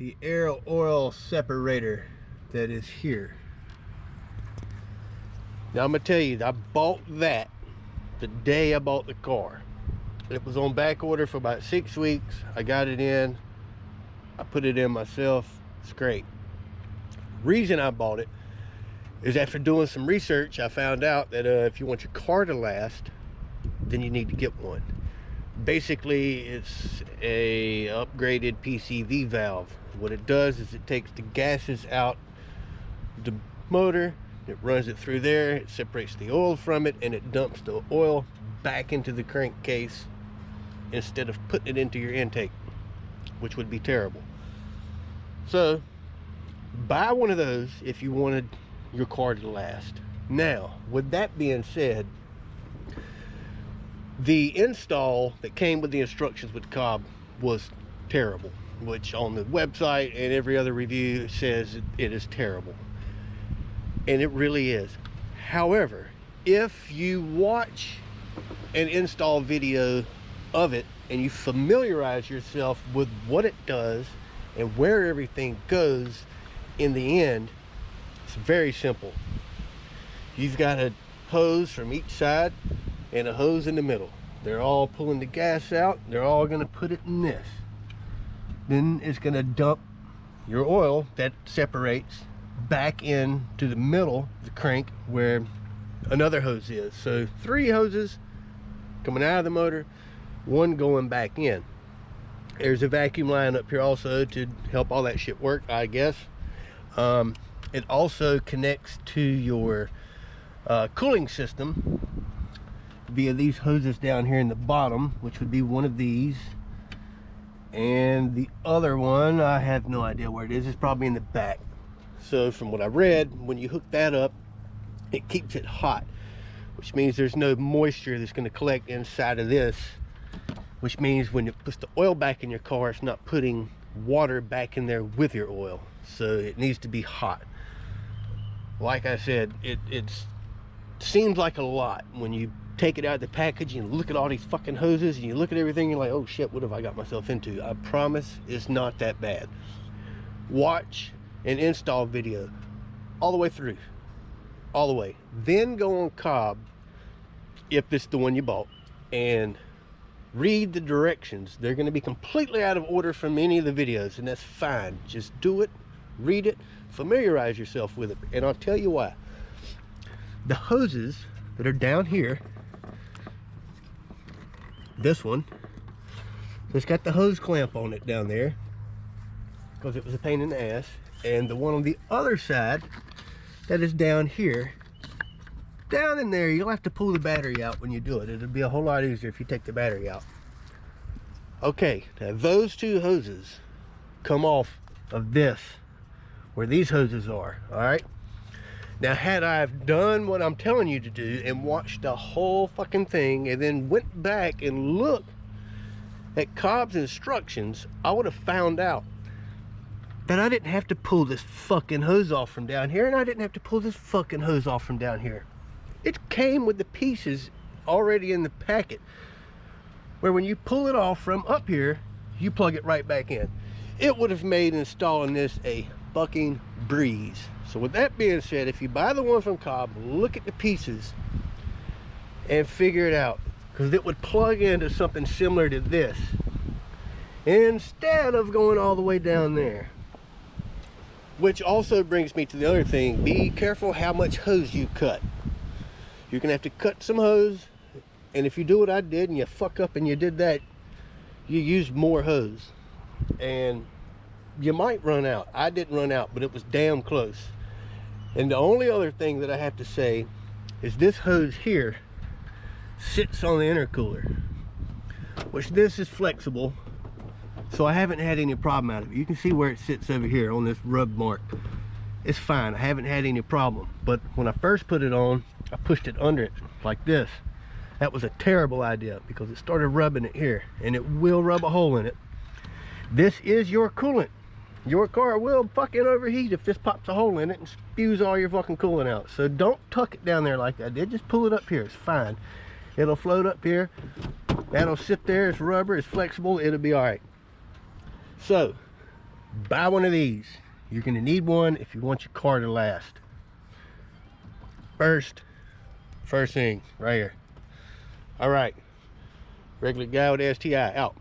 the air oil separator that is here. Now I'm gonna tell you, I bought that the day I bought the car. It was on back order for about 6 weeks. I got it in, I put it in myself. It's great. Reason I bought it is after doing some research, I found out that if you want your car to last, then you need to get one. Basically, it's a upgraded PCV valve. What it does is it takes the gases out the motor, it runs it through there, it separates the oil from it, and it dumps the oil back into the crankcase instead of putting it into your intake, which would be terrible. So buy one of those if you wanted your car to last. Now, with that being said, the install that came with the instructions with Cobb was terrible, which on the website and every other review says it is terrible, and it really is. However, if you watch an install video of it and you familiarize yourself with what it does and where everything goes, in the end, it's very simple. You've got a hose from each side and a hose in the middle. They're all pulling the gas out. They're all going to put it in this. Then it's going to dump your oil that separates back into the middle of the crank where another hose is. So 3 hoses coming out of the motor, 1 going back in. There's a vacuum line up here also to help all that shit work, I guess. It also connects to your cooling system via these hoses down here in the bottom, which would be one of these, and the other one, I have no idea where it is. It's probably in the back. So from what I read, when you hook that up, it keeps it hot, which means there's no moisture that's going to collect inside of this, which means when it puts the oil back in your car, it's not putting water back in there with your oil. So it needs to be hot. Like I said, it seems like a lot when you take it out of the package and look at all these fucking hoses and you look at everything, you're like, oh shit, what have I got myself into? I promise it's not that bad. Watch an install video all the way through, all the way, then go on Cobb, if it's the one you bought, and read the directions. They're going to be completely out of order from any of the videos, and that's fine. Just do it, read it, familiarize yourself with it, and I'll tell you why. The hoses that are down here, this one, it's got the hose clamp on it down there because it was a pain in the ass, and the one on the other side that is down here, down in there, you'll have to pull the battery out when you do it. It'll be a whole lot easier if you take the battery out. Okay, now those 2 hoses come off of this, where these hoses are, all right? Now, had I done what I'm telling you to do and watched the whole fucking thing and then went back and looked at Cobb's instructions, I would have found out that I didn't have to pull this fucking hose off from down here, and I didn't have to pull this fucking hose off from down here. It came with the pieces already in the packet, where when you pull it off from up here, you plug it right back in. It would have made installing this a fucking breeze. So with that being said, if you buy the one from Cobb, look at the pieces and figure it out, because it would plug into something similar to this instead of going all the way down there. Which also brings me to the other thing. Be careful how much hose you cut. You're gonna have to cut some hose, and if you do what I did and you fuck up and you did that, you use more hose and you might run out. I didn't run out, but it was damn close. And the only other thing that I have to say is this hose here sits on the intercooler, which this is flexible, so I haven't had any problem out of it. You can see where it sits over here on this rub mark. It's fine, I haven't had any problem. But when I first put it on, I pushed it under it like this. That was a terrible idea because it started rubbing it here, and it will rub a hole in it. This is your coolant. Your car will fucking overheat if this pops a hole in it and spews all your fucking coolant out. So don't tuck it down there like I did. Just pull it up here. It's fine. It'll float up here. That'll sit there. It's rubber. It's flexible. It'll be all right. So buy one of these. You're going to need one if you want your car to last. First thing right here. All right, regular guy with STI out.